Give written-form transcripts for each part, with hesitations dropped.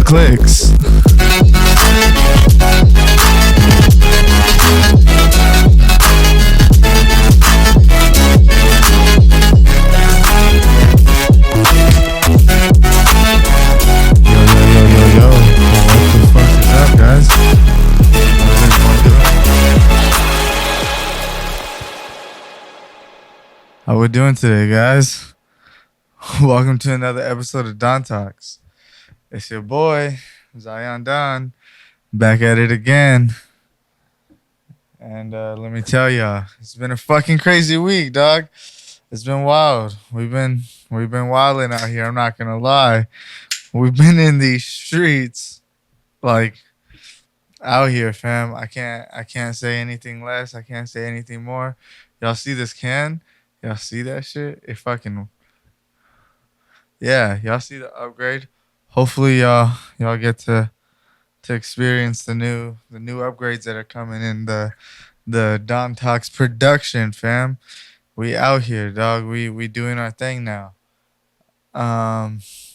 clicks. Yo. What the fuck is up, guys? How's everyone doing? How we doing today, guys? Welcome to another episode of Don Talks. It's your boy, Zion Don, back at it again. And let me tell y'all, it's been a fucking crazy week, dog. It's been wild. We've been wilding out here, I'm not gonna lie. We've been in these streets, like, out here, fam. I can't say anything less. I can't say anything more. Y'all see this can? Y'all see that shit? It fucking... Yeah, y'all see the upgrade? Hopefully y'all get to experience the new upgrades that are coming in the Don Talks production, fam. We out here, dog. We doing our thing now. Let's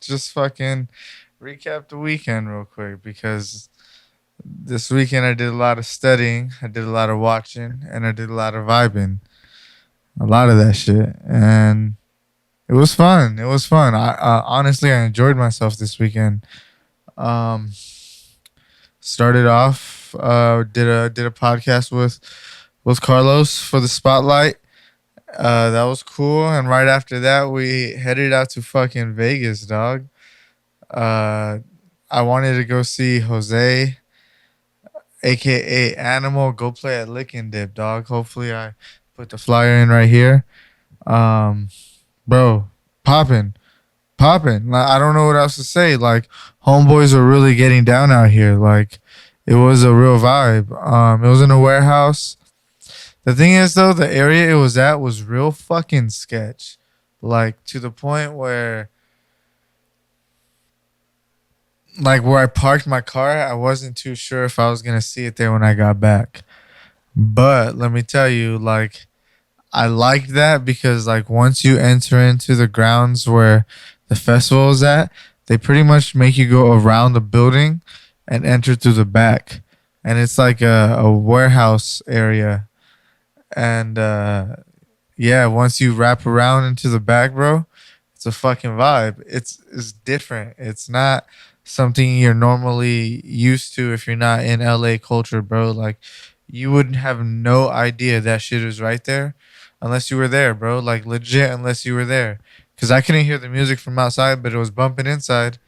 just fucking recap the weekend real quick, because this weekend I did a lot of studying, I did a lot of watching, and I did a lot of vibing. A lot of that shit. And it was fun. I honestly, I enjoyed myself this weekend. Started off, did a podcast with Carlos for the Spotlight. That was cool. And right after that, we headed out to fucking Vegas, dog. I wanted to go see Jose, aka Animal, go play at Lick and Dip, dog. Hopefully I put the flyer in right here. Bro, popping. Like, I don't know what else to say. Like, homeboys are really getting down out here. Like, it was a real vibe. It was in a warehouse. The thing is, though, the area it was at was real fucking sketch. Like, to the point where, like, where I parked my car, I wasn't too sure if I was going to see it there when I got back. But let me tell you, like, I liked that because, like, once you enter into the grounds where the festival is at, they pretty much make you go around the building and enter through the back. And it's like a warehouse area. And, once you wrap around into the back, bro, it's a fucking vibe. It's different. It's not something you're normally used to if you're not in LA culture, bro. Like, you wouldn't have no idea that shit is right there. Unless you were there, bro. Like, legit, unless you were there. Because I couldn't hear the music from outside, but it was bumping inside.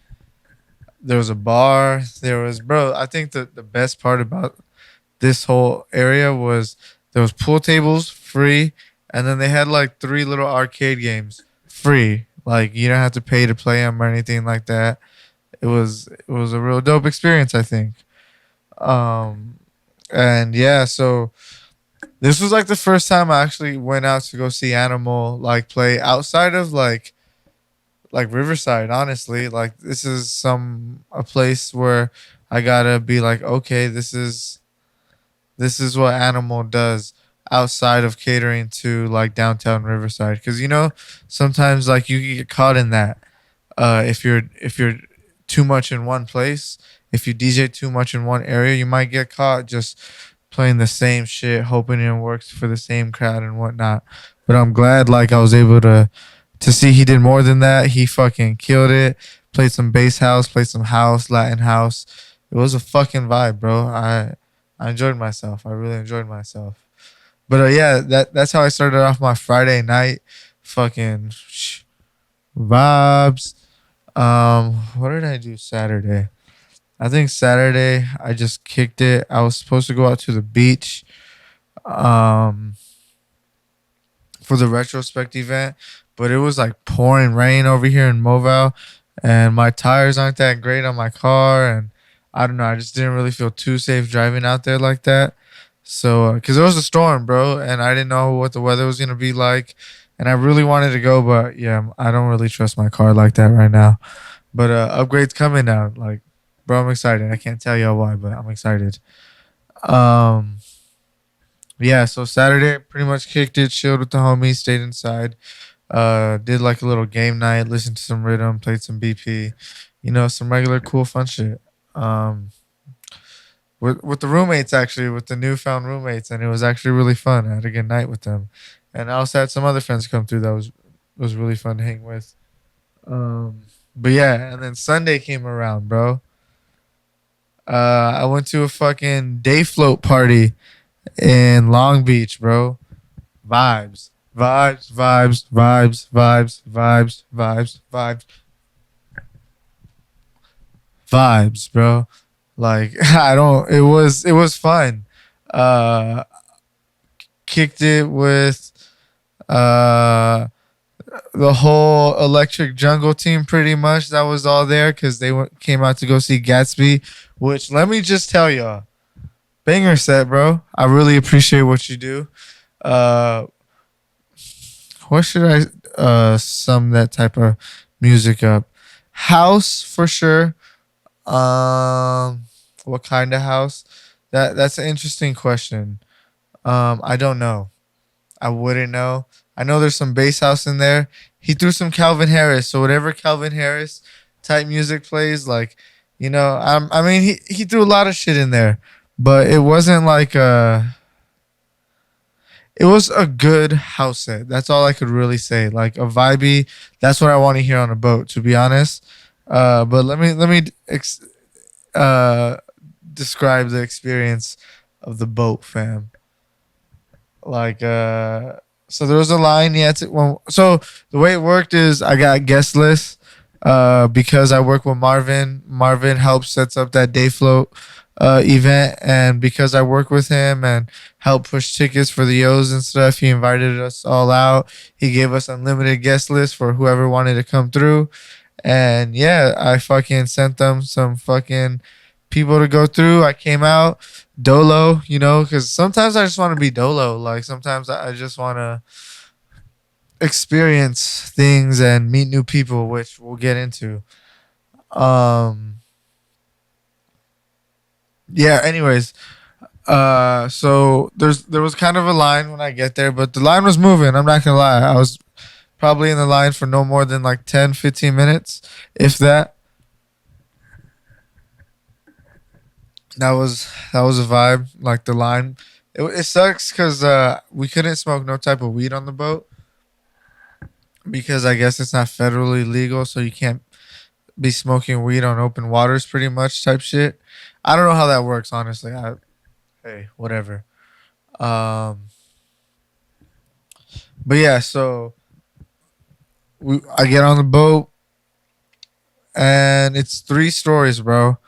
There was a bar. Bro, I think the best part about this whole area was there was pool tables, free. And then they had, like, 3 little arcade games, free. Like, you don't have to pay to play them or anything like that. It was a real dope experience, I think. So... This was like the first time I actually went out to go see Animal like play outside of like Riverside, honestly. Like, this is a place where I gotta be like, okay, this is what Animal does outside of catering to like downtown Riverside. Cause sometimes like you get caught in that. If you're too much in one place, if you DJ too much in one area, you might get caught just playing the same shit, hoping it works for the same crowd and whatnot. But I'm glad like I was able to see he did more than that. He fucking killed it. Played some bass house, played some house, Latin house. It was a fucking vibe, bro. I enjoyed myself. I really enjoyed myself. But that's how I started off my Friday night. Fucking vibes. What did I do Saturday? I think Saturday I just kicked it. I was supposed to go out to the beach for the retrospect event, but it was like pouring rain over here in Moval, and my tires aren't that great on my car, and I don't know, I just didn't really feel too safe driving out there like that. So, because there was a storm, bro, and I didn't know what the weather was going to be like, and I really wanted to go, but yeah, I don't really trust my car like that right now. But upgrades coming now, like, bro, I'm excited. I can't tell y'all why, but I'm excited. So Saturday, pretty much kicked it, chilled with the homies, stayed inside. Did like a little game night, listened to some rhythm, played some BP. some regular cool fun shit. Um, with the roommates, actually, with the newfound roommates, and it was actually really fun. I had a good night with them, and I also had some other friends come through that was really fun to hang with. Um, but yeah, and then Sunday came around, bro. I went to a fucking day float party in Long Beach, bro. Vibes, vibes, vibes, vibes, vibes, vibes, vibes, vibes, vibes, bro. Like I don't. It was fun. Uh, Kicked it with uh the whole Electric Jungle team pretty much. That was all there because came out to go see Gatsby. Which let me just tell y'all, banger set, bro. I really appreciate what you do. Uh, what should I sum that type of music up? House for sure. What kind of house? That's an interesting question. I don't know. I wouldn't know. I know there's some bass house in there. He threw some Calvin Harris, so whatever Calvin Harris type music plays, like, I mean, he threw a lot of shit in there, but it wasn't like it was a good house set. That's all I could really say. Like a vibey. That's what I want to hear on a boat, to be honest. But let me uh describe the experience of the boat, fam. Like so there was a line so the way it worked is I got guest lists because I work with Marvin helps sets up that day float event, and because I work with him and help push tickets for the O's and stuff, he invited us all out. He gave us unlimited guest lists for whoever wanted to come through. And yeah, I fucking sent them some fucking people to go through. I came out dolo, because sometimes I just want to be dolo. Like sometimes I just want to experience things and meet new people, which we'll get into. Um, yeah. Anyways, so there was kind of a line when I get there, but the line was moving. I'm not gonna lie. I was probably in the line for no more than like 10, 15 minutes, if that. That was a vibe. Like the line, it sucks because we couldn't smoke no type of weed on the boat because I guess it's not federally legal, so you can't be smoking weed on open waters, pretty much type shit. I don't know how that works, honestly. Hey, whatever. Um, but yeah, so I get on the boat and it's 3 stories, bro.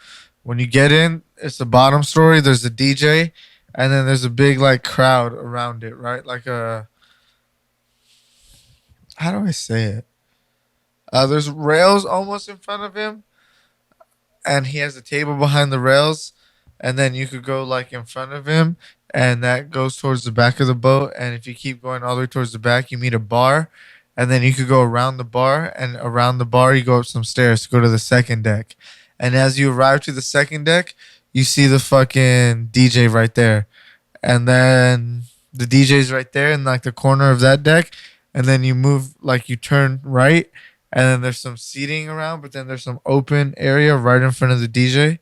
When you get in, it's the bottom story. There's a DJ, and then there's a big like crowd around it, right? Like how do I say it? There's rails almost in front of him, and he has a table behind the rails, and then you could go like in front of him, and that goes towards the back of the boat. And if you keep going all the way towards the back, you meet a bar, and then you could go around the bar, and around the bar you go up some stairs to go to the second deck. And as you arrive to the second deck, you see the fucking DJ right there, and then the DJ's right there in like the corner of that deck, and then you move like you turn right, and then there's some seating around, but then there's some open area right in front of the DJ.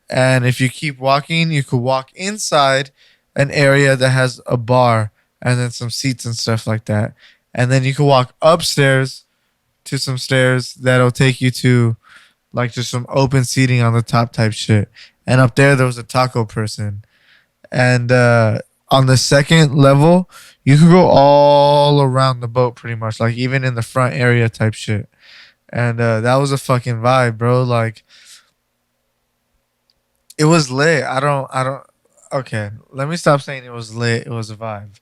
And if you keep walking, you could walk inside an area that has a bar and then some seats and stuff like that. And then you could walk upstairs to some stairs that'll take you to like just some open seating on the top type shit. And up there was a taco person. And on the second level, you could go all around the boat pretty much, like even in the front area type shit. And that was a fucking vibe, bro. Like it was lit. I don't. Okay, let me stop saying it was lit. It was a vibe,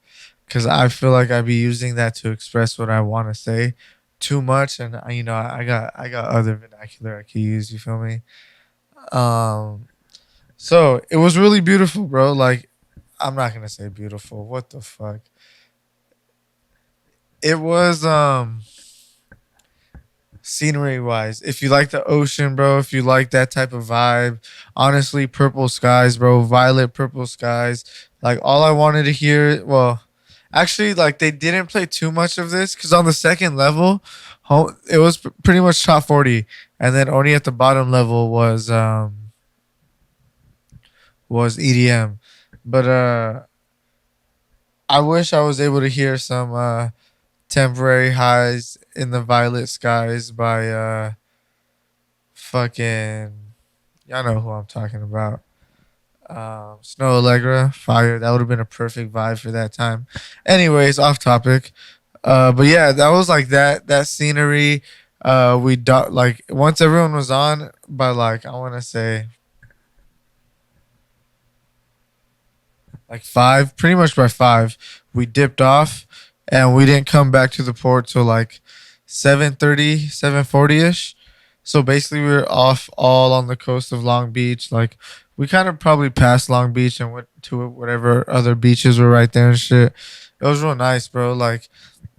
because I feel like I'd be using that to express what I want to say too much, and I got other vernacular I could use. You feel me? Um, so it was really beautiful, bro. Like I'm not gonna say beautiful. What the fuck? It was scenery wise. If you like the ocean, bro, if you like that type of vibe, honestly, purple skies, bro, violet purple skies. Like all I wanted to hear, well, Actually, like they didn't play too much of this because on the second level, it was pretty much top 40, and then only at the bottom level was EDM. But I wish I was able to hear some temporary highs in the violet skies by fucking y'all know who I'm talking about. Snow Allegra, fire. That would have been a perfect vibe for that time. Anyways, off topic. But yeah, that was like that scenery. Like once everyone was on by like I want to say like five, pretty much by five, we dipped off, and we didn't come back to the port till like 7:30, 7:40 ish. So basically, we were off all on the coast of Long Beach. Like we kind of probably passed Long Beach and went to whatever other beaches were right there and shit. It was real nice, bro. Like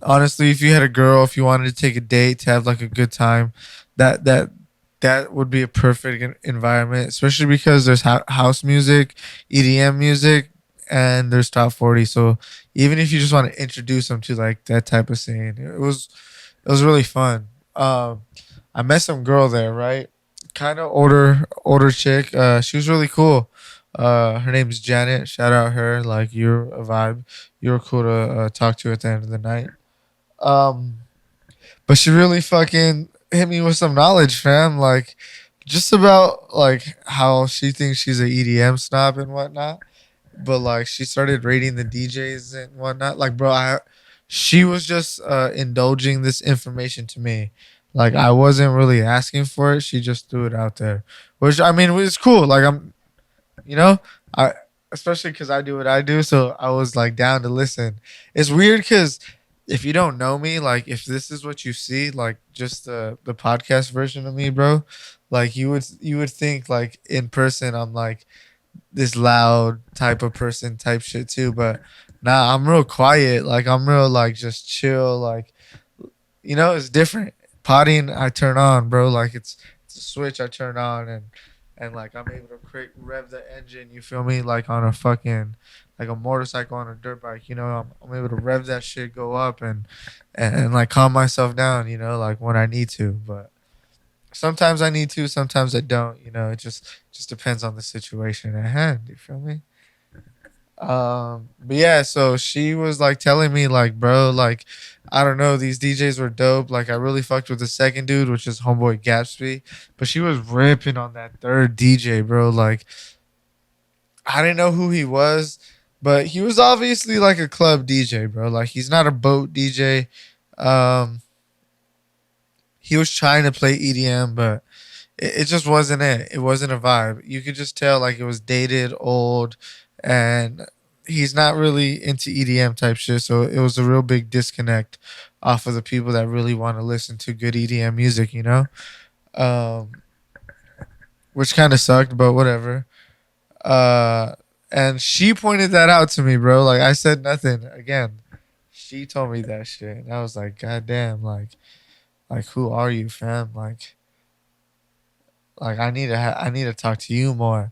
honestly, if you had a girl, if you wanted to take a date to have like a good time, that that that would be a perfect environment, especially because there's house music, EDM music, and there's top 40. So even if you just want to introduce them to like that type of scene, it was really fun. I met some girl there, right? Kind of older chick. She was really cool. Her name's Janet. Shout out her. Like you're a vibe. You were cool to talk to at the end of the night. Um, but she really fucking hit me with some knowledge, fam. Like just about like how she thinks she's a EDM snob and whatnot. But like she started rating the DJs and whatnot. Like, bro, she was just indulging this information to me. Like I wasn't really asking for it. She just threw it out there, which I mean was cool. Like you know, I especially because I do what I do, so I was like down to listen. It's weird because if you don't know me, like if this is what you see, like just the podcast version of me, bro, like you would think like in person I'm like this loud type of person type shit too, but nah, I'm real quiet. Like I'm real like just chill. Like it's different. Potting I turn on, bro. Like it's a switch I turn on, and like I'm able to quick rev the engine. You feel me? Like on a fucking like a motorcycle on a dirt bike. I'm able to rev that shit, go up, and like calm myself down. Like when I need to, but sometimes I need to, sometimes I don't. It just depends on the situation at hand. You feel me? But yeah, so she was like telling me like, bro, like I don't know, these DJs were dope. Like I really fucked with the second dude, which is homeboy Gatsby, but she was ripping on that third DJ, bro. Like I didn't know who he was, but he was obviously like a club DJ, bro. Like he's not a boat DJ. Um, he was trying to play EDM, but it just wasn't it. It wasn't a vibe. You could just tell like it was dated, old, and he's not really into EDM type shit. So it was a real big disconnect off of the people that really want to listen to good EDM music, um, which kind of sucked, but whatever. Uh, and she pointed that out to me, bro. Like I said nothing again. She told me that shit, and I was like, God damn, like who are you, fam? Like I need to talk to you more.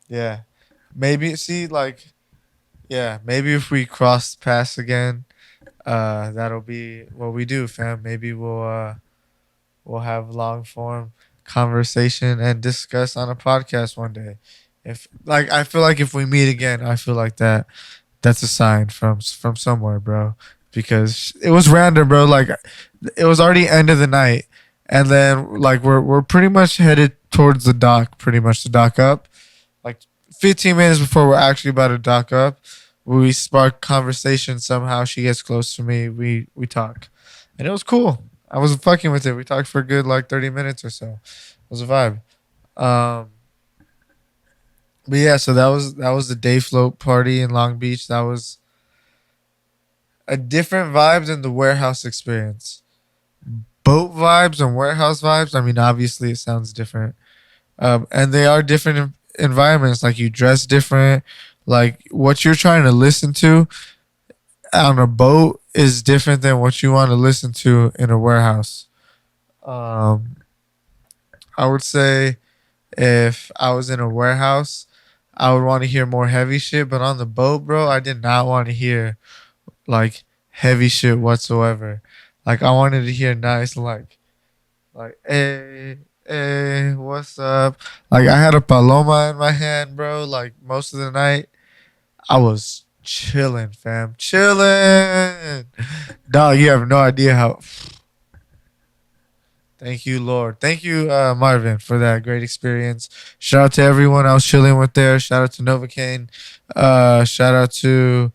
Yeah. Maybe see like yeah, maybe if we cross paths again, that'll be what we do, fam. Maybe we'll have long form conversation and discuss on a podcast one day. If like I feel like if we meet again, I feel like that's a sign from somewhere, bro. Because it was random, bro. Like it was already end of the night, and then like we're pretty much headed towards the dock, pretty much to dock up. Like 15 minutes before we're actually about to dock up, we spark conversation. Somehow she gets close to me. We talk, and it was cool. I was fucking with it. We talked for a good like 30 minutes or so. It was a vibe. Um, but yeah, so that was the day float party in Long Beach. That was a different vibe than the warehouse experience. Boat vibes and warehouse vibes. I mean, obviously it sounds different, and they are different environments. Like you dress different. Like what you're trying to listen to on a boat is different than what you want to listen to in a warehouse. Um, I would say if I was in a warehouse, I would want to hear more heavy shit. But on the boat, bro, I did not want to hear like heavy shit whatsoever. Like I wanted to hear nice like hey, what's up? Like I had a paloma in my hand, bro. Like most of the night, I was chilling, fam, chilling. Dog, you have no idea how. Thank you, Lord. Thank you, Marvin, for that great experience. Shout out to everyone I was chilling with there. Shout out to Novocaine. Shout out to,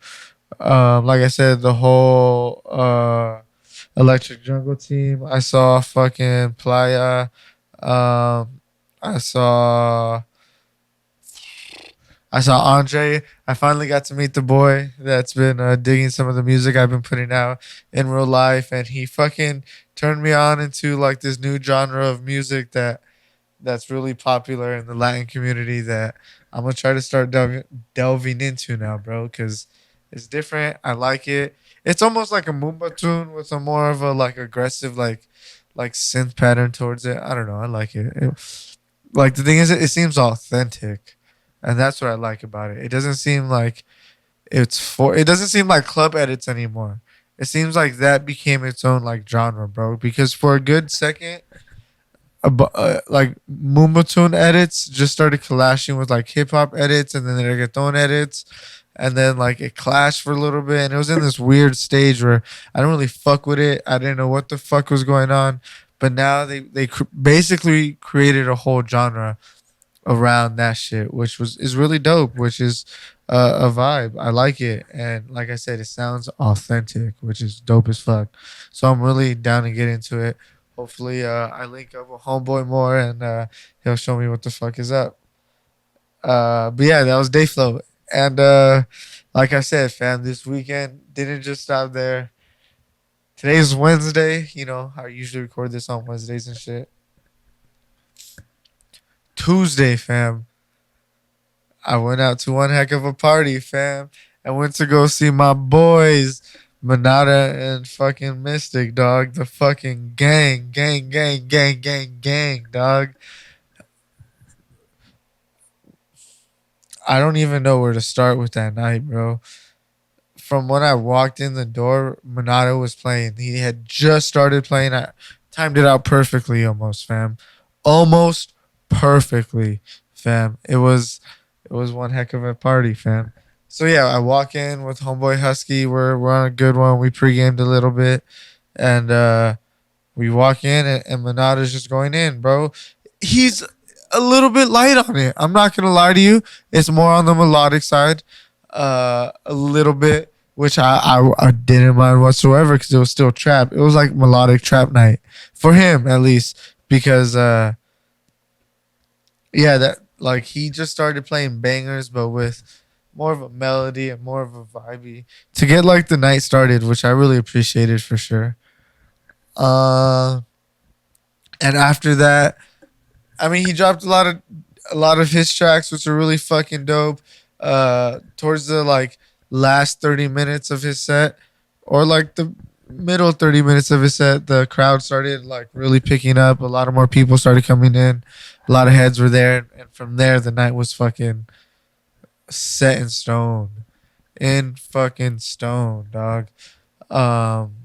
like I said, the whole Electric Jungle team. I saw fucking Playa. Um, I saw I saw Andre. I finally got to meet the boy that's been digging some of the music I've been putting out in real life, and he fucking turned me on into like this new genre of music that's really popular in the Latin community that I'm gonna try to start delving into now, bro, because it's different. I like it. It's almost like a moombahton with a more of a like aggressive like synth pattern towards it. I don't know. I like it. Like the thing is, it seems authentic, and that's what I like about it. It doesn't seem like it doesn't seem like club edits anymore. It seems like that became its own like genre, bro. Because for a good second, like Moombahton edits just started clashing with like hip hop edits and then the reggaeton edits, and then like it clashed for a little bit, and it was in this weird stage where I don't really fuck with it. I didn't know what the fuck was going on, but now they basically created a whole genre around that shit, which is really dope, which is a vibe. I like it, and like I said, it sounds authentic, which is dope as fuck. So I'm really down to get into it. Hopefully, I link up with homeboy more, and he'll show me what the fuck is up. But yeah, that was Dayflow, and like I said, fam, this weekend didn't just stop there. Today's Wednesday. You know, I usually record this on Wednesdays and shit. Tuesday, fam, I went out to one heck of a party, fam. I went to go see my boys, Manada and fucking Mystic, dog. The fucking gang, dog. I don't even know where to start with that night, bro. From when I walked in the door, Manada was playing. He had just started playing. I timed it out perfectly, almost, fam. Almost perfectly, fam. It was one heck of a party, fam. So yeah, I walk in with homeboy Husky. We're on a good one. We pre-gamed a little bit, and we walk in, and Manada's just going in, bro. He's a little bit light on it. I'm not gonna lie to you. It's more on the melodic side, a little bit, which I didn't mind whatsoever because it was still trap. It was like melodic trap night for him at least because yeah, that like he just started playing bangers, but with more of a melody and more of a vibey to get like the night started, which I really appreciated for sure. Uh, and after that, I mean, he dropped a lot of his tracks, which are really fucking dope. Towards the like last 30 minutes of his set, or like the middle 30 minutes of his set, the crowd started like really picking up. A lot of more people started coming in. A lot of heads were there, and from there, the night was fucking set in stone, in fucking stone, dog. Um,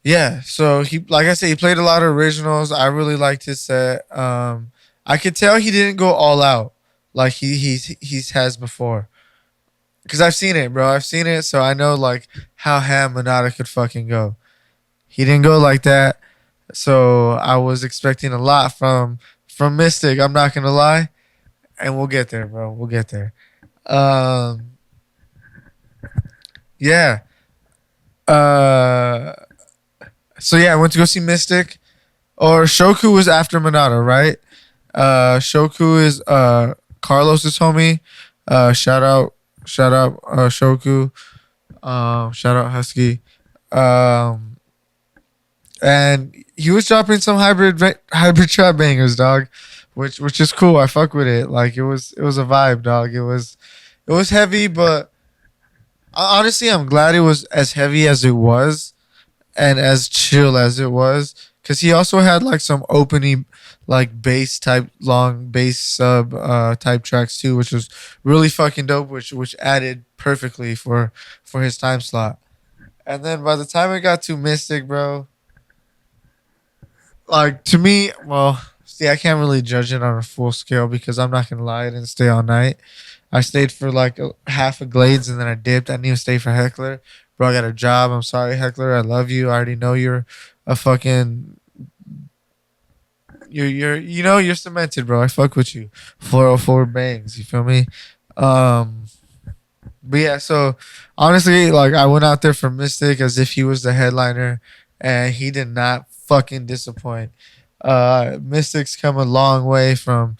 Yeah, so he like I said, he played a lot of originals. I really liked his set. I could tell he didn't go all out like he's has before. Cause I've seen it, bro. I've seen it, so I know like how ham Monada could fucking go. He didn't go like that, so I was expecting a lot from Mystic. I'm not gonna lie, and we'll get there, bro. We'll get there. Um, yeah. Uh, so yeah, I went to go see Mystic. Or Shoku was after Manada, right? Shoku is Carlos's homie. Shout out, Shoku. Shout out Husky. Um, and he was dropping some hybrid trap bangers, dog, which is cool. I fuck with it. Like it was a vibe, dog. It was heavy, but honestly, I'm glad it was as heavy as it was and as chill as it was, because he also had like some opening like bass type long bass sub type tracks too, which was really fucking dope, which added perfectly for his time slot. And then by the time it got to Mystic, bro, like to me, well, see, I can't really judge it on a full scale because I'm not gonna lie, I didn't stay all night. I stayed for like half a Glades and then I dipped. I didn't even stay for Heckler. Bro, I got a job. I'm sorry, Heckler. I love you. I already know you're a fucking you're cemented, bro. I fuck with you. 404 bangs. You feel me? Um, but yeah, so honestly, like I went out there for Mystic as if he was the headliner, and he did not fucking disappoint. Mystic's come a long way from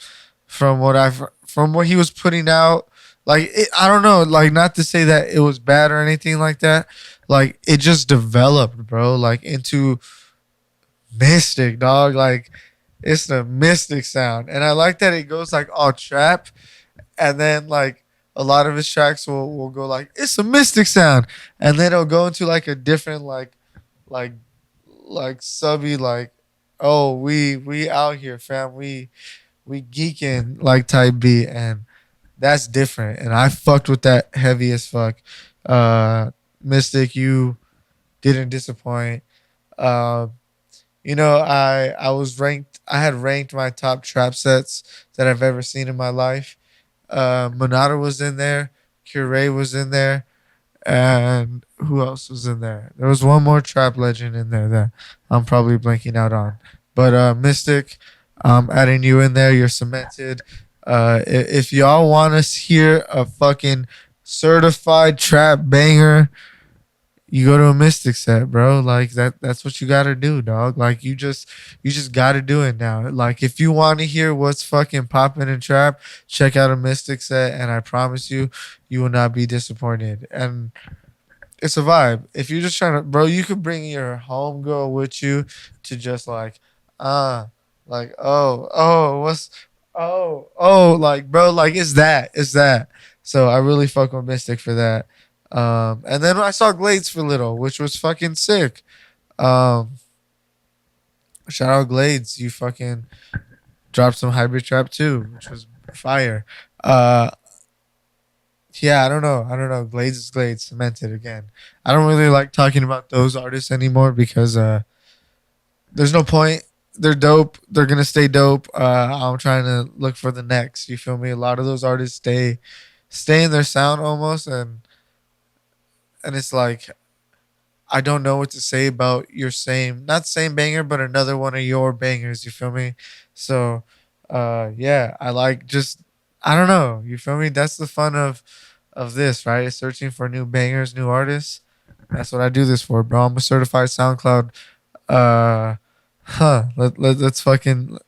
what he was putting out. I don't know, like not to say that it was bad or anything like that. Like it just developed, bro, like into Mystic, dog. Like it's the Mystic sound, and I like that it goes like all trap, and then like a lot of his tracks will go like it's a Mystic sound, and then it'll go into like a different like like subby like oh we out here fam we geeking like type beat, and that's different, and I fucked with that heavy as fuck. Mystic, you didn't disappoint. Uh, I was ranked. I had ranked my top trap sets that I've ever seen in my life. Monada was in there. Cure was in there. And who else was in there? There was one more trap legend in there that I'm probably blanking out on. But Mystic, adding you in there, you're cemented. If y'all want to hear a fucking certified trap banger, you go to a Mystic set, bro. Like that's what you gotta do, dog. Like you just gotta do it now. Like if you want to hear what's fucking popping in trap, check out a Mystic set, and I promise you, you will not be disappointed. And it's a vibe. If you're just trying to, bro, you could bring your homegirl with you to just uh, like like bro, like it's that. So I really fuck with Mystic for that. And then I saw Glades for little, which was fucking sick. Um, Shout out Glades, you fucking dropped some hybrid trap too, which was fire. Uh, yeah, I don't know. Glades is Glades, cemented again. I don't really like talking about those artists anymore because there's no point. They're dope. They're gonna stay dope. I'm trying to look for the next. You feel me? A lot of those artists stay in their sound almost, and it's like I don't know what to say about your same, not same banger, but another one of your bangers. You feel me? So, yeah, I like just I don't know. You feel me? That's the fun of this, right? Searching for new bangers, new artists. That's what I do this for, bro. I'm a certified SoundCloud. Uh, let's fucking.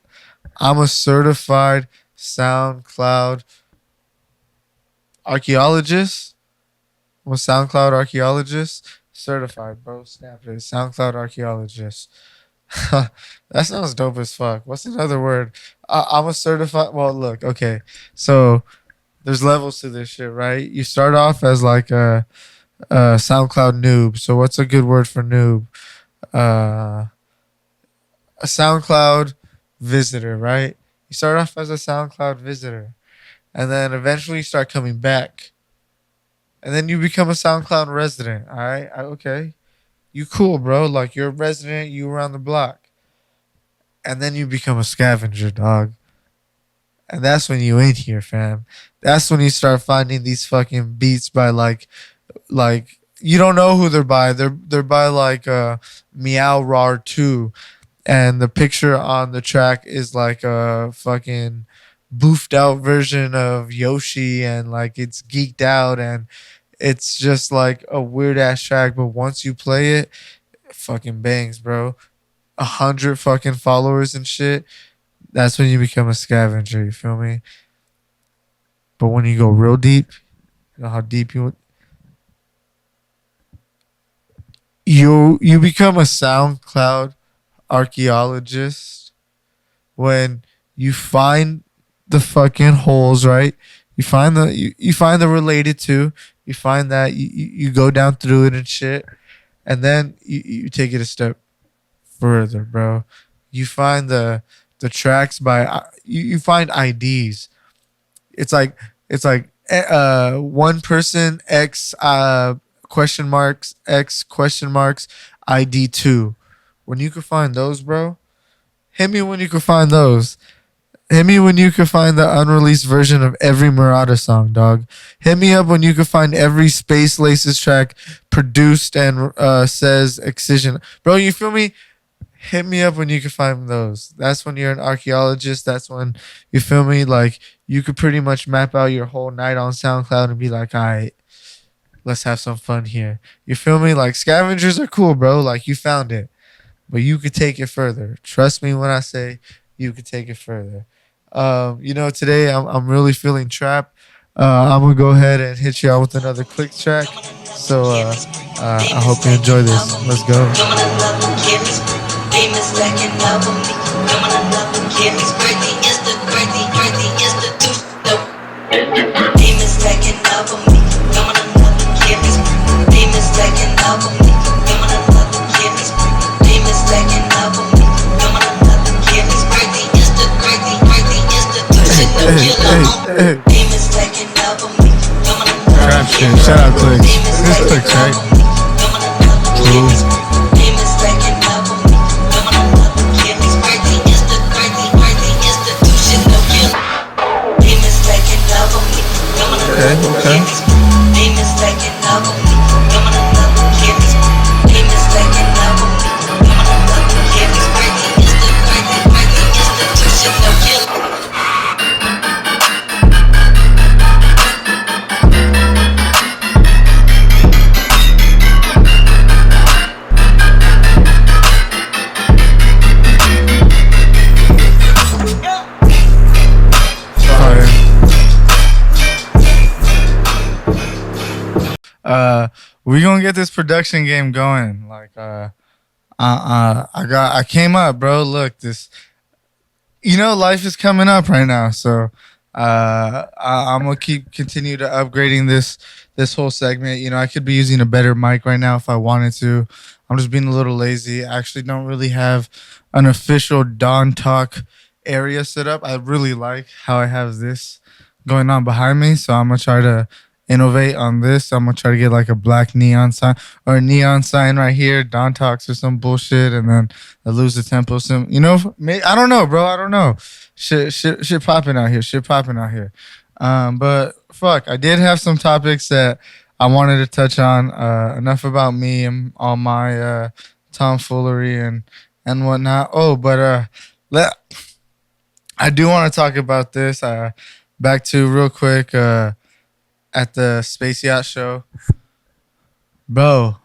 I'm a certified SoundCloud archaeologist. I'm a SoundCloud archaeologist. Certified, bro. Snap it. SoundCloud archaeologist. That sounds dope as fuck. What's another word? I'm a certified. Well, look, okay. So there's levels to this shit, right? You start off as like a SoundCloud noob. So what's a good word for noob? Uh, a SoundCloud visitor, right? You start off as a SoundCloud visitor, and then eventually you start coming back, and then you become a SoundCloud resident. All right, okay, you cool, bro. Like you're a resident, you around the block, and then you become a scavenger, dog. And that's when you ain't here, fam. That's when you start finding these fucking beats by like you don't know who they're by. They're by like Meow Rar 2, and the picture on the track is like a fucking boofed out version of Yoshi, and like it's geeked out, and it's just like a weird ass track. But once you play it, it fucking bangs, bro. 100 fucking followers and shit. That's when you become a scavenger. You feel me? But when you go real deep, you know how deep you become a SoundCloud archaeologist when you find the fucking holes, right? You find the related to. You find that you go down through it and shit, and then you take it a step further, bro. You find the tracks by you find IDs. It's like one person X question marks X question marks ID two. When you could find those, bro, hit me when you could find those. Hit me when you could find the unreleased version of every Murata song, dog. Hit me up when you could find every Space Laces track produced and says Excision. Bro, you feel me? Hit me up when you can find those. That's when you're an archaeologist. That's when you feel me. Like you could pretty much map out your whole night on SoundCloud and be like, all right, let's have some fun here. You feel me? Like scavengers are cool, bro. Like you found it, but you could take it further. Trust me when I say you could take it further. Today I'm really feeling trapped. I'm gonna go ahead and hit you out with another click track. So I hope you enjoy this. Let's go. Demons stacking up on me. Come on another kid. It's crazy, it's the crazy, crazy institution. Demons stacking up on me. Come on another kid. Demons stacking up on me. Come on another kid. Demons stacking up on me. Come on another kid. It's crazy, it's the crazy, crazy institution. Demons stacking up on me. Come on another kid. Shout out Clicks. This Clicks, right? True. Okay. We gonna get this production game going. Like, I came up, bro. Look, life is coming up right now, so I'm gonna continue to upgrading this whole segment. I could be using a better mic right now if I wanted to. I'm just being a little lazy. I actually don't really have an official Dawn Talk area set up. I really like how I have this going on behind me, so I'm gonna try to innovate on this. I'm gonna try to get like a black neon sign or a neon sign right here, Don Talks or some bullshit, and then I lose the tempo. I don't know, bro. I don't know. Shit popping out here. Shit popping out here. But fuck, I did have some topics that I wanted to touch on. Enough about me and all my tomfoolery and whatnot. Oh, but I do want to talk about this. Back to real quick. At the Space Yacht show. Bro,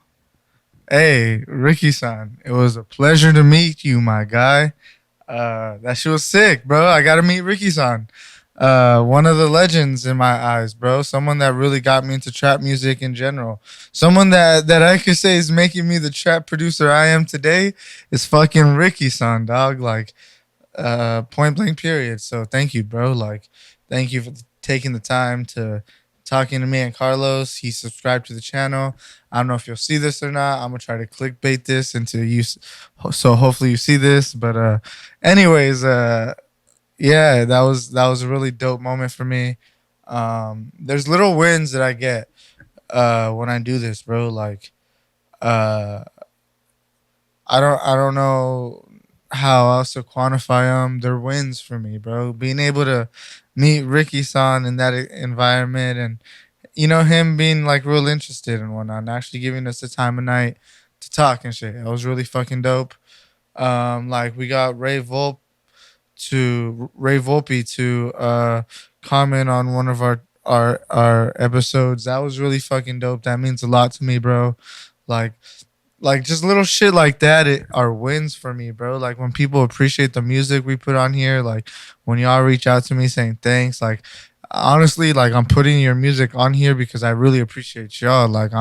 hey, Rickyxsan, it was a pleasure to meet you, my guy. That shit was sick, bro. I got to meet Rickyxsan. One of the legends in my eyes, bro. Someone that really got me into trap music in general. Someone that I could say is making me the trap producer I am today is fucking Rickyxsan, dog. Like, point blank period. So thank you, bro. Like, thank you for taking the time to talking to me and Carlos. He subscribed to the channel. I don't know if you'll see this or not. I'm gonna try to clickbait this into you, so hopefully you see this. But anyways, yeah, that was a really dope moment for me. There's little wins that I get when I do this, bro. Like, I don't know how else to quantify them. They're wins for me, bro. Being able to meet Rickyxsan in that environment, and him being like real interested and whatnot, and actually giving us the time of night to talk and shit. That was really fucking dope. Like we got Ray Volpe to comment on one of our episodes. That was really fucking dope. That means a lot to me, bro. Like just little shit like that are wins for me, bro. Like when people appreciate the music we put on here, like when y'all reach out to me saying thanks, like honestly, like I'm putting your music on here because I really appreciate y'all. Like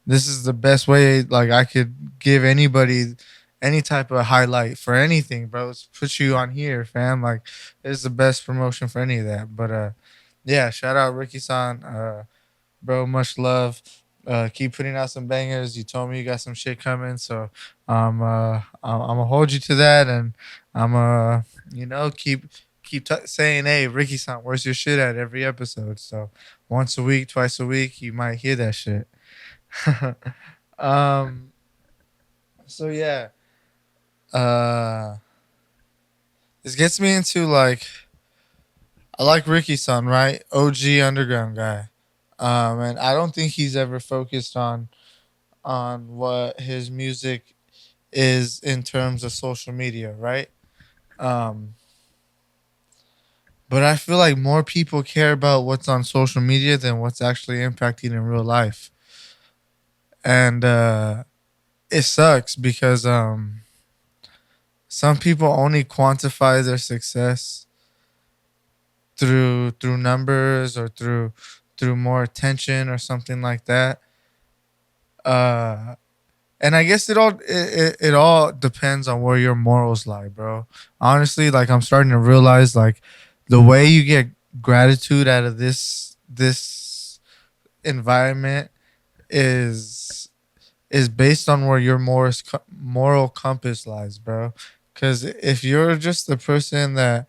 this is the best way like I could give anybody any type of highlight for anything, bro. It's put you on here, fam. Like it's the best promotion for any of that. But yeah, shout out Rickyxsan, bro. Much love. Keep putting out some bangers. You told me you got some shit coming, so I'm gonna hold you to that, and I'm You know, keep saying, "Hey, Rickyxsan, where's your shit at?" every episode. So once a week, twice a week, you might hear that shit. um. So yeah. Uh. This gets me into like I like Rickyxsan, right? OG underground guy. And I don't think he's ever focused on what his music is in terms of social media, right? Um, but I feel like more people care about what's on social media than what's actually impacting in real life, and it sucks because some people only quantify their success through numbers or through more attention or something like that. Uh, and I guess it all depends on where your morals lie, bro. Honestly, like I'm starting to realize like the way you get gratitude out of this environment is based on where your moral compass lies, bro. Because if you're just the person that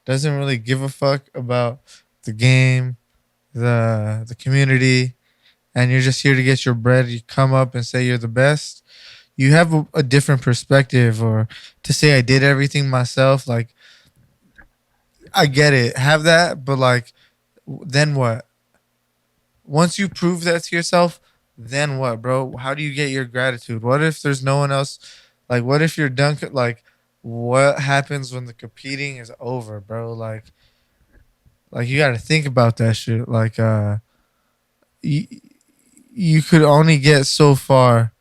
doesn't really give a fuck about the game, the community, and you're just here to get your bread, you come up and say you're the best. You have a different perspective, or to say I did everything myself. Like I get it, have that, but like then what? Once you prove that to yourself, then what, bro? How do you get your gratitude? What if there's no one else? Like, what if you're done? Like, what happens when the competing is over, bro? Like you got to think about that shit. Like, you, you could only get so far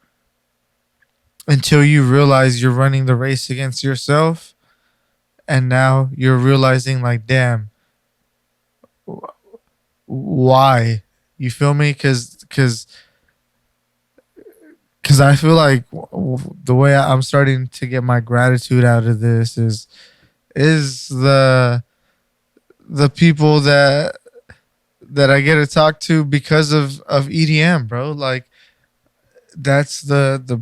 until you realize you're running the race against yourself, and now you're realizing, like, damn, why? You feel me? Because I feel like the way I'm starting to get my gratitude out of this is the people that I get to talk to because of EDM, bro. Like that's the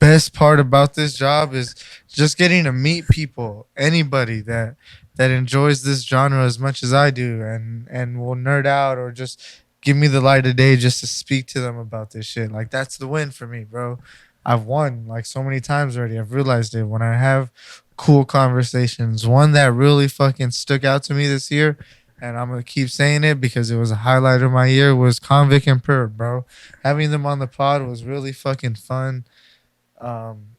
best part about this job is just getting to meet people, anybody that enjoys this genre as much as I do, and will nerd out or just give me the light of day just to speak to them about this shit. Like that's the win for me, bro. I've won like so many times already. I've realized it when I have cool conversations. One that really fucking stuck out to me this year, and I'm gonna keep saying it because it was a highlight of my year, was Convict and Perv, bro. Having them on the pod was really fucking fun. um,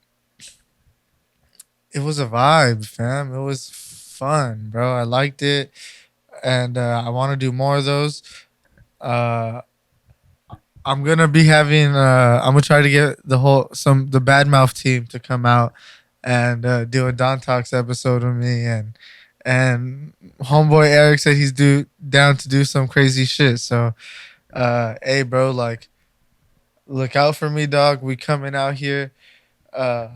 it was a vibe, fam. It was fun, bro. I liked it, and I want to do more of those. Uh, I'm gonna be having. I'm gonna try to get the Badmouth team to come out and do a Don Talks episode with me, and homeboy Eric said he's down to do some crazy shit. So, hey, bro, like look out for me, dog. We coming out here. Uh,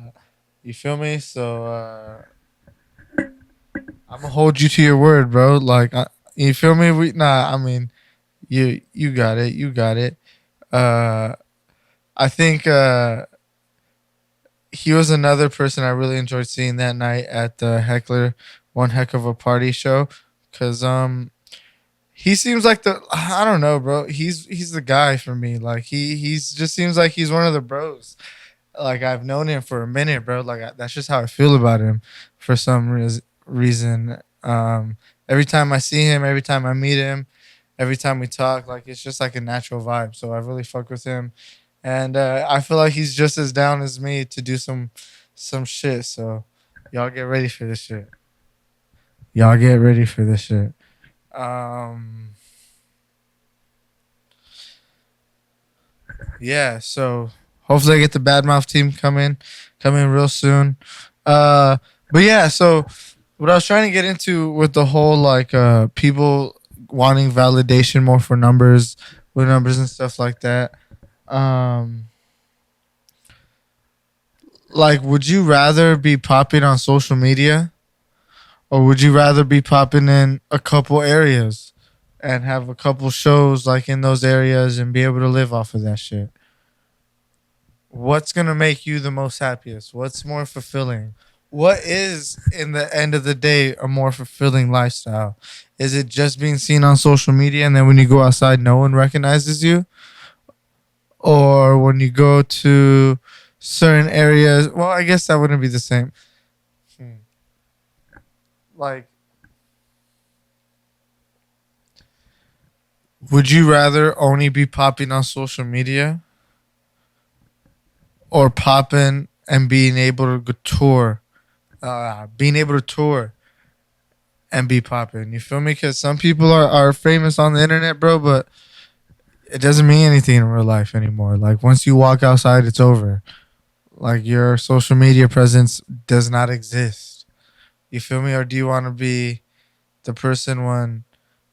you feel me? So I'm gonna hold you to your word, bro. Like, you feel me? I mean, you got it. You got it. Uh, I think he was another person I really enjoyed seeing that night at the Heckler One Heck of a Party show, cause he seems like I don't know, bro. He's the guy for me. Like he's just seems like he's one of the bros. Like I've known him for a minute, bro. Like that's just how I feel about him for some reason. Every time I see him, every time I meet him, every time we talk, like it's just like a natural vibe. So I really fuck with him, and I feel like he's just as down as me to do some shit. So y'all get ready for this shit. Y'all get ready for this shit. Um, yeah. So hopefully I get the Badmouth team come in real soon. Uh, but yeah. So what I was trying to get into with the whole like people wanting validation more for numbers with numbers and stuff like that. Um, like, would you rather be popping on social media, or would you rather be popping in a couple areas and have a couple shows like in those areas and be able to live off of that shit? What's gonna make you the most happiest? What's more fulfilling? what is in the end of the day a more fulfilling lifestyle? Is it just being seen on social media and then when you go outside no one recognizes you? Or when you go to certain areas, well, I guess that wouldn't be the same. Hmm. Like, would you rather only be popping on social media or popping and being able to go tour? Being able to tour and be popping. You feel me? Because some people are famous on the internet, bro, but it doesn't mean anything in real life anymore. Like, once you walk outside, it's over. Like, your social media presence does not exist. You feel me? Or do you want to be the person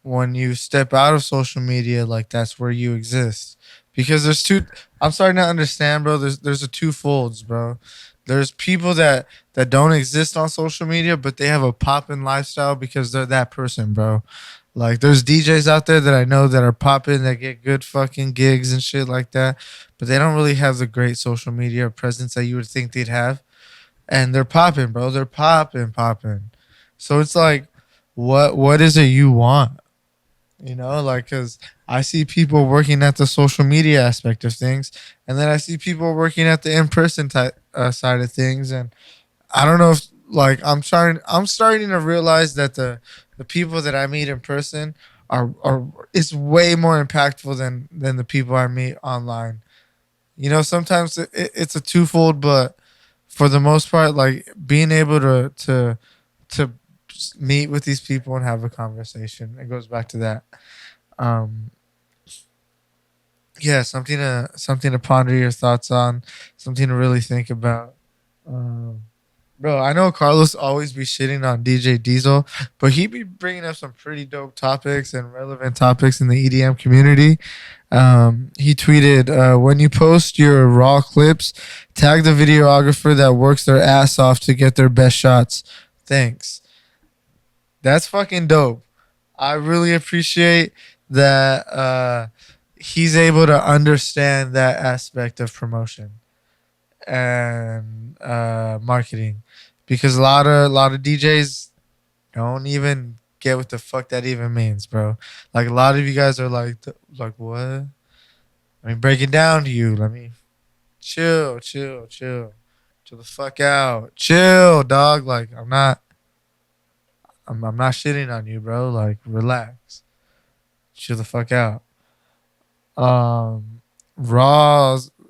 when you step out of social media, like that's where you exist? Because there's two. I'm starting to understand, bro. There's a two folds, bro. There's people that don't exist on social media, but they have a poppin' lifestyle because they're that person, bro. Like, there's DJs out there that I know that are popping, that get good fucking gigs and shit like that, but they don't really have the great social media presence that you would think they'd have. And they're popping, bro. They're popping. So it's like, what is it you want? You know, like, because I see people working at the social media aspect of things, and then I see people working at the in person type side of things, and I don't know if, like, I'm starting to realize that the people that I meet in person are is way more impactful than the people I meet online. You know, sometimes it's a twofold, but for the most part, like, being able to meet with these people and have a conversation, it goes back to that. Um, yeah, something to ponder your thoughts on, something to really think about. Um, Bro, I know Carlos always be shitting on DJ Diesel, but he be bringing up some pretty dope topics and relevant topics in the EDM community. He tweeted, when you post your raw clips, tag the videographer that works their ass off to get their best shots. Thanks. That's fucking dope. I really appreciate that he's able to understand that aspect of promotion and marketing, because a lot of DJs don't even get what the fuck that even means, bro. Like, a lot of you guys are like what? Let me break it down to you. Let me chill the fuck out, chill, dog. Like, I'm not shitting on you, bro. Like, relax, chill the fuck out. Raw.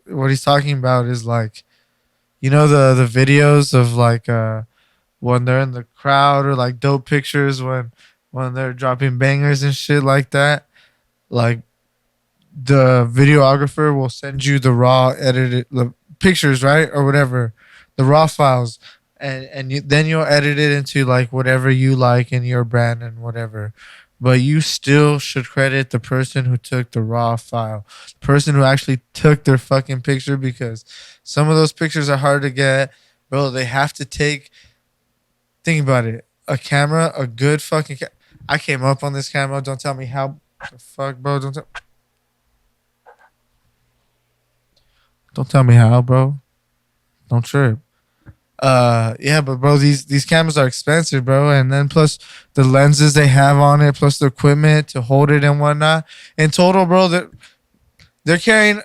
What he's talking about is like, the videos of like when they're in the crowd, or like dope pictures when they're dropping bangers and shit like that. Like, the videographer will send you the raw edited pictures, right, or whatever, the raw files, and then you'll edit it into like whatever you like in your brand and whatever. But you still should credit the person who took the raw file, the person who actually took their fucking picture, because some of those pictures are hard to get, bro. They have to take. Think about it. A camera, a good fucking. I came up on this camera. Don't tell me how. The fuck, bro. Don't tell me how, bro. Don't trip. Yeah, but bro, these cameras are expensive, bro, and then plus the lenses they have on it, plus the equipment to hold it and whatnot. In total, bro, they're carrying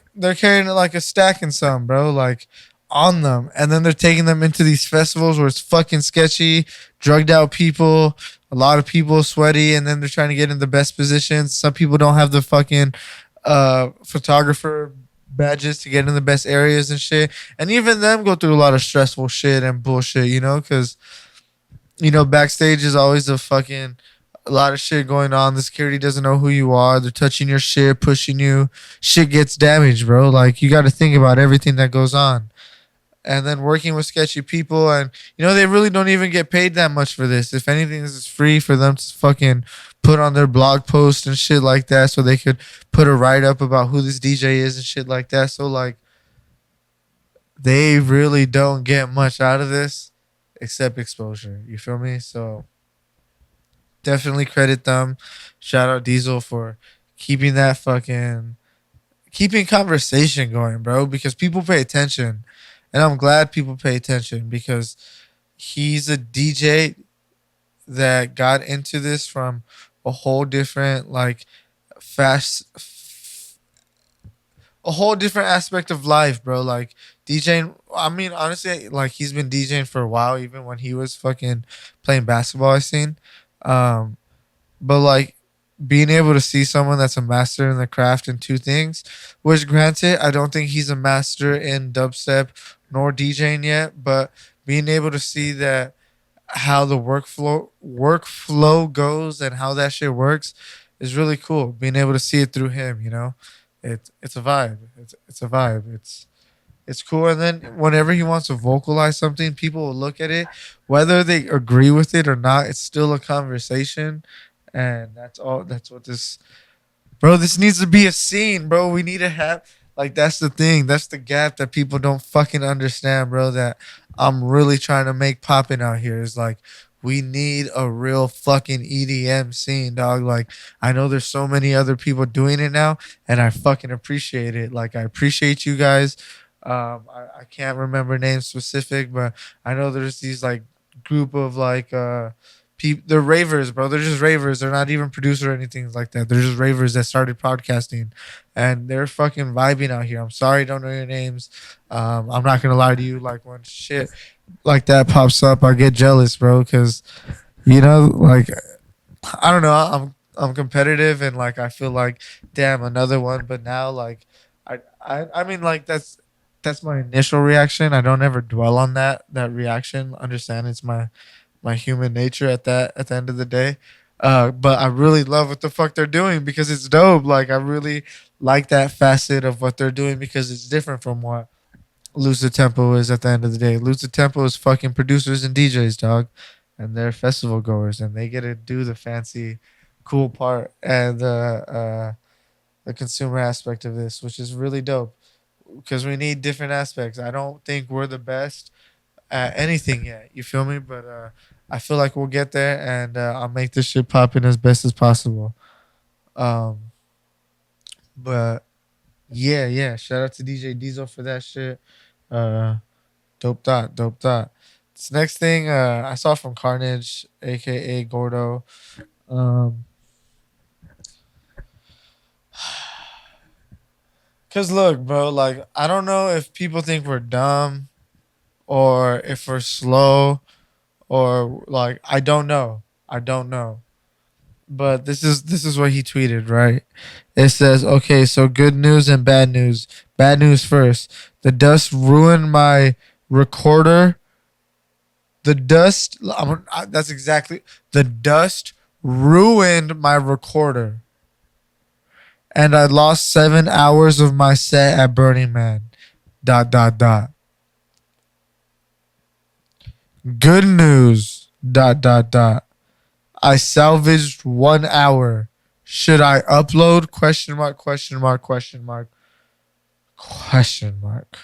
like a stack and some, bro, like, on them, and then they're taking them into these festivals where it's fucking sketchy, drugged out people, a lot of people sweaty, and then they're trying to get in the best positions. Some people don't have the fucking photographer badges to get in the best areas and shit, and even them go through a lot of stressful shit and bullshit, because backstage is always a lot of shit going on. The security doesn't know who you are. They're touching your shit, pushing you. Shit gets damaged, bro. Like, you got to think about everything that goes on. And then working with sketchy people, and they really don't even get paid that much for this. If anything, this is free for them to fucking put on their blog post and shit like that, so they could put a write up about who this DJ is and shit like that. So, like, they really don't get much out of this except exposure. You feel me? So definitely credit them. Shout out Diesel for keeping that fucking keeping conversation going, bro, because people pay attention. And I'm glad people pay attention because, he's a DJ that got into this from a whole different like fast a whole different aspect of life, bro. Like DJing. I mean, honestly, like he's been DJing for a while, even when he was fucking playing basketball. I seen, um, but like being able to see someone that's a master in the craft in two things, which granted, I don't think he's a master in dubstep nor DJing yet, but being able to see that how the workflow goes and how that shit works is really cool. Being able to see it through him, it's a vibe. It's a vibe. It's cool. And then whenever he wants to vocalize something, people will look at it, whether they agree with it or not. It's still a conversation, and that's all. That's what this Bro, this needs to be a scene, bro. We need to have like that's the thing. That's the gap that people don't fucking understand, bro. That I'm really trying to make popping out here is like we need a real fucking EDM scene, dog. Like I know there's so many other people doing it now, and I fucking appreciate it. Like I appreciate you guys. I can't remember names specific, but I know there's these like group of like they're ravers, bro. They're just ravers. They're not even producers or anything like that. They're just ravers that started podcasting, and they're fucking vibing out here. I'm sorry, I don't know your names. I'm not gonna lie to you. Like when shit like that pops up, I get jealous, bro. Because like I don't know. I'm competitive, and like I feel like damn another one. But now like I mean like that's my initial reaction. I don't ever dwell on that reaction. Understand it's my human nature at the end of the day. But I really love what the fuck they're doing because it's dope. Like I really like that facet of what they're doing because it's different from what Lucid Tempo is at the end of the day. Lucid Tempo is fucking producers and DJs, dog. And they're festival goers and they get to do the fancy, cool part and the consumer aspect of this, which is really dope because we need different aspects. I don't think we're the best anything yet. You feel me? But I feel like we'll get there, and I'll make this shit pop in as best as possible. Um, but yeah. Shout out to DJ Diesel for that shit. Uh, dope thought. This next thing I saw from Carnage, aka Gordo. Um, Cause look, bro, like I don't know if people think we're dumb or if we're slow or like I don't know. I don't know. But this is what he tweeted, right? It says, "Okay, so good news and bad news. Bad news first. The dust ruined my recorder. The dust that's exactly the dust ruined my recorder. And I lost 7 hours of my set at Burning Man. Dot dot dot. Good news. Dot dot dot. I salvaged 1 hour. Should I upload? Question mark, question mark, question mark, question mark.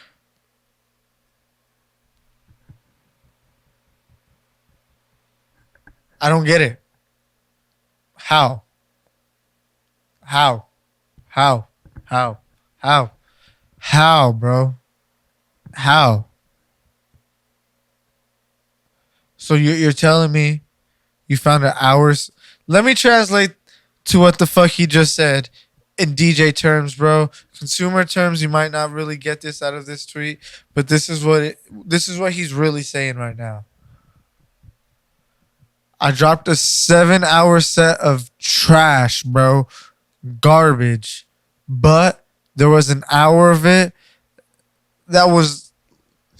I don't get it. How? How? How? How? How? How, bro? How? So you're telling me you found an hours? Let me translate to what the fuck he just said in DJ terms, bro. Consumer terms, you might not really get this out of this tweet, but this is what he's really saying right now. I dropped a 7 hour set of trash, bro. Garbage. But there was an hour of it that was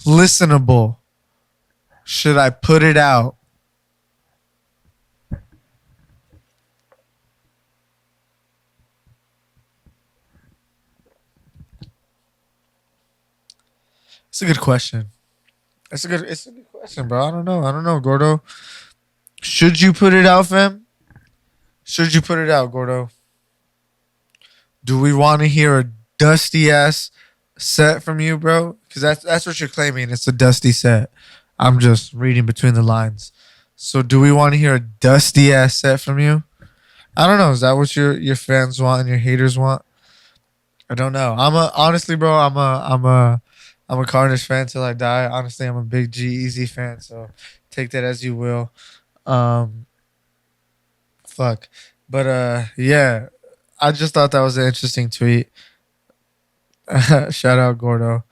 listenable. Should I put it out? It's a good question. It's a good question, bro. I don't know, Gordo. Should you put it out, fam? Should you put it out, Gordo? Do we want to hear a dusty ass set from you, bro? Because that's what you're claiming. It's a dusty set. I'm just reading between the lines. So do we want to hear a dusty ass set from you? I don't know. Is that what your fans want and your haters want? I don't know. Honestly, bro. I'm a Carnage fan till I die. Honestly, I'm a big G Easy fan. So take that as you will. Um, fuck. But yeah, I just thought that was an interesting tweet. Shout out Gordo.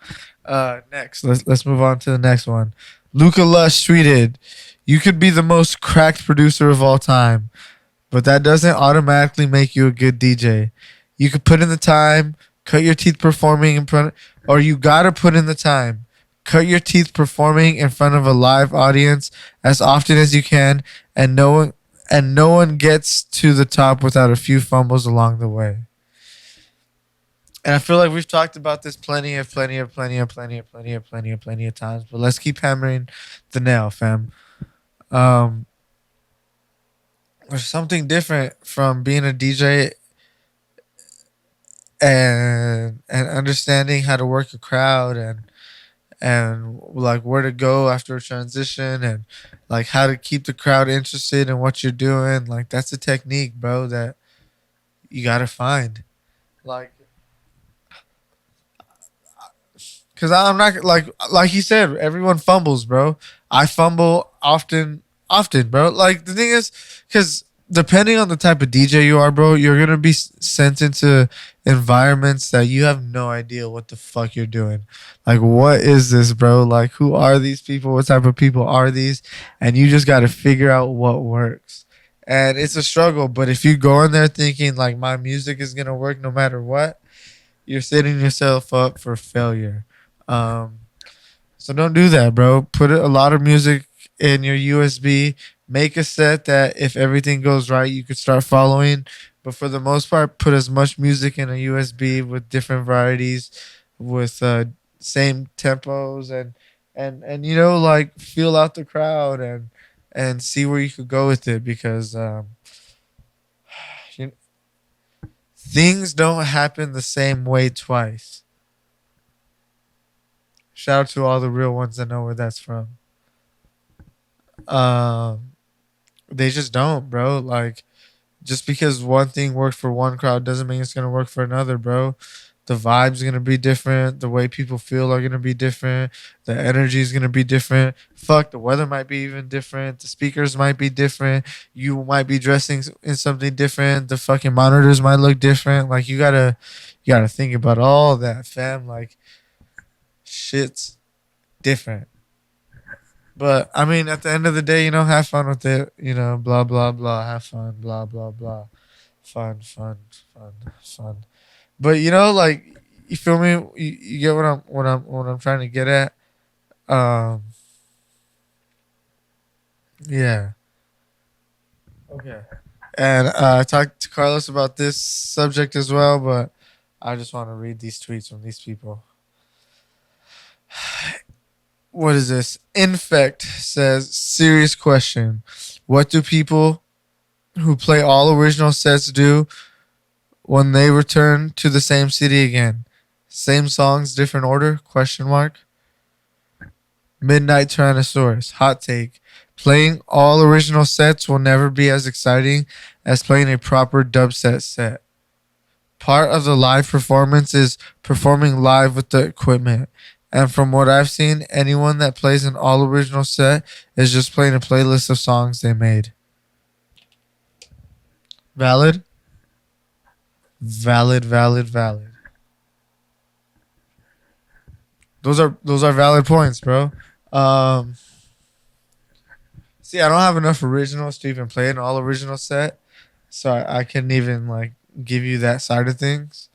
Next, let's move on to the next one. Luca Lush tweeted, "You could be the most cracked producer of all time, but that doesn't automatically make you a good DJ. You could put in the time, cut your teeth performing in front, or you gotta put in the time, cut your teeth performing in front of a live audience as often as you can, and no one gets to the top without a few fumbles along the way." And I feel like we've talked about this plenty of times, but let's keep hammering the nail, fam. Um, there's something different from being a DJ and understanding how to work a crowd and like where to go after a transition and like how to keep the crowd interested in what you're doing. Like that's a technique, bro, that you gotta find. Like because I'm not like he said, everyone fumbles, bro. I fumble often, bro. Like the thing is, because depending on the type of DJ you are, bro, you're gonna be sent into environments that you have no idea what the fuck you're doing. Like, what is this, bro? Like, who are these people? What type of people are these? And you just gotta figure out what works. And it's a struggle, but if you go in there thinking like my music is gonna work no matter what, you're setting yourself up for failure. Um, so don't do that, bro. Put a lot of music in your USB. Make a set that if everything goes right, you could start following. But for the most part, put as much music in a USB with different varieties, with same tempos and you know like feel out the crowd and see where you could go with it because you, things don't happen the same way twice. Shout out to all the real ones that know where that's from. Um, they just don't, bro. Like, just because one thing worked for one crowd doesn't mean it's gonna work for another, bro. The vibe's gonna be different. The way people feel are gonna be different. The energy is gonna be different. Fuck, the weather might be even different. The speakers might be different. You might be dressing in something different. The fucking monitors might look different. Like you gotta think about all that, fam. Like shit's different. But I mean, at the end of the day, you know, have fun with it. You know, blah blah blah. Have fun, blah blah blah. Fun. But you know, like you feel me? You get what I'm trying to get at. Um, yeah. Okay. And I talked to Carlos about this subject as well, but I just want to read these tweets from these people. What is this? Infect says, serious question. What do people who play all original sets do when they return to the same city again? Same songs, different order? Question mark. Midnight Tyrannosaurus. Hot take. Playing all original sets will never be as exciting as playing a proper dubstep set. Part of the live performance is performing live with the equipment. And from what I've seen, anyone that plays an all original set is just playing a playlist of songs they made. Valid? Valid. Those are valid points, bro. Um, see, I don't have enough originals to even play an all original set, so I couldn't even like give you that side of things.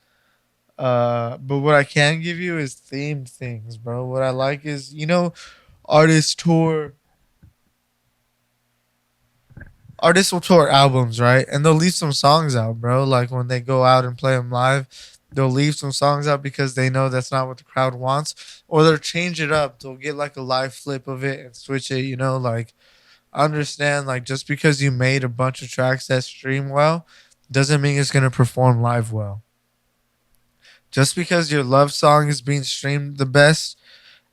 But what I can give you is themed things, bro. What I like is, you know, artists tour artists will tour albums, right? And they'll leave some songs out, bro. Like when they go out and play them live, they'll leave some songs out because they know that's not what the crowd wants, or they'll change it up. They'll get like a live flip of it and switch it. You know, like understand, like just because you made a bunch of tracks that stream well, doesn't mean it's gonna perform live well. Just because your love song is being streamed the best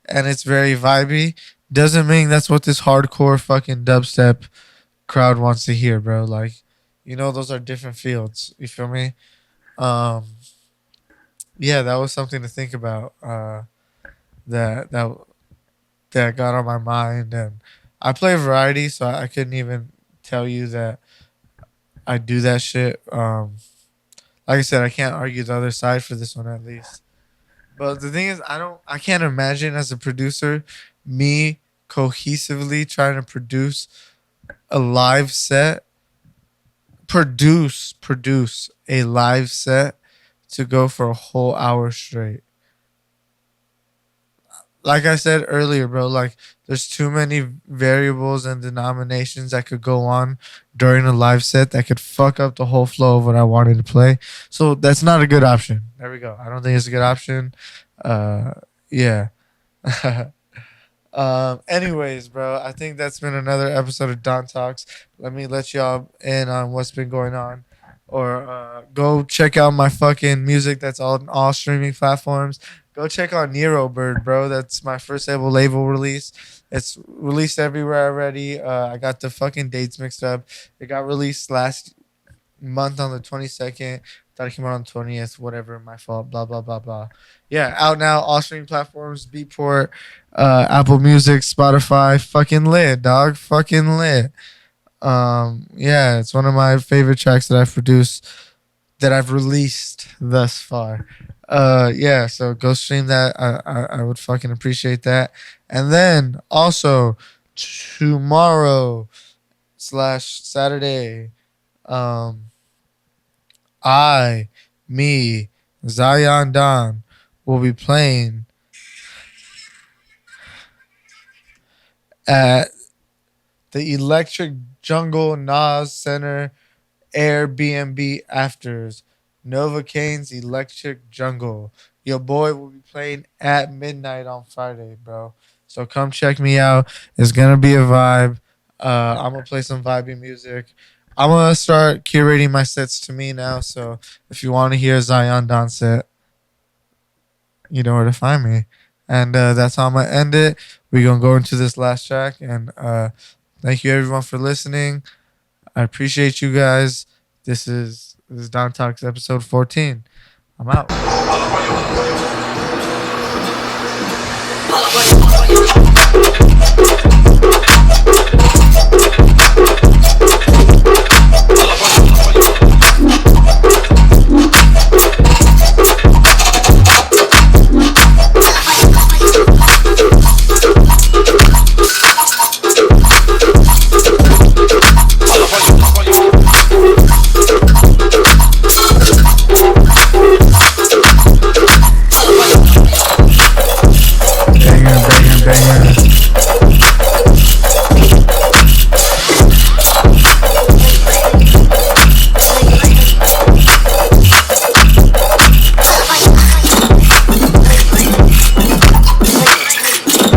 and it's very vibey, doesn't mean that's what this hardcore fucking dubstep crowd wants to hear, bro. Like, you know, those are different fields. You feel me? Um, yeah, that was something to think about. That that got on my mind, and I play variety, so I couldn't even tell you that I do that shit. Like I said, I can't argue the other side for this one at least. But the thing is, I can't imagine as a producer me cohesively trying to produce a live set, produce a live set to go for a whole hour straight. Like I said earlier, bro, like there's too many variables and denominations that could go on during a live set that could fuck up the whole flow of what I wanted to play. So that's not a good option. There we go. I don't think it's a good option. Uh, yeah. Anyways, bro, I think that's been another episode of Don Talks. Let me let y'all in on what's been going on. Or go check out my fucking music that's on all streaming platforms. Go check out Nero Bird, bro. That's my first ever label release. It's released everywhere already. I got the fucking dates mixed up. It got released last month on the 22nd. Thought it came out on 20th. Whatever, my fault. Blah blah blah blah. Yeah, out now. All streaming platforms. Beatport, Apple Music, Spotify. Fucking lit, dog. Fucking lit. Yeah, it's one of my favorite tracks that I've produced, that I've released thus far. Yeah, so go stream that. I would fucking appreciate that. And then also tomorrow slash Saturday, um, I, me, Zion Don will be playing at the Electric Jungle Nas Center Airbnb Afters, Novocaine's Electric Jungle. Your boy will be playing at midnight on Friday, bro. So come check me out. It's gonna be a vibe. I'm gonna play some vibey music. I'm gonna start curating my sets to me now. So if you want to hear Zion Don set, you know where to find me. And that's how I'm gonna end it. We're gonna go into this last track, and thank you everyone for listening. I appreciate you guys. This is Don Talks episode 14. I'm out.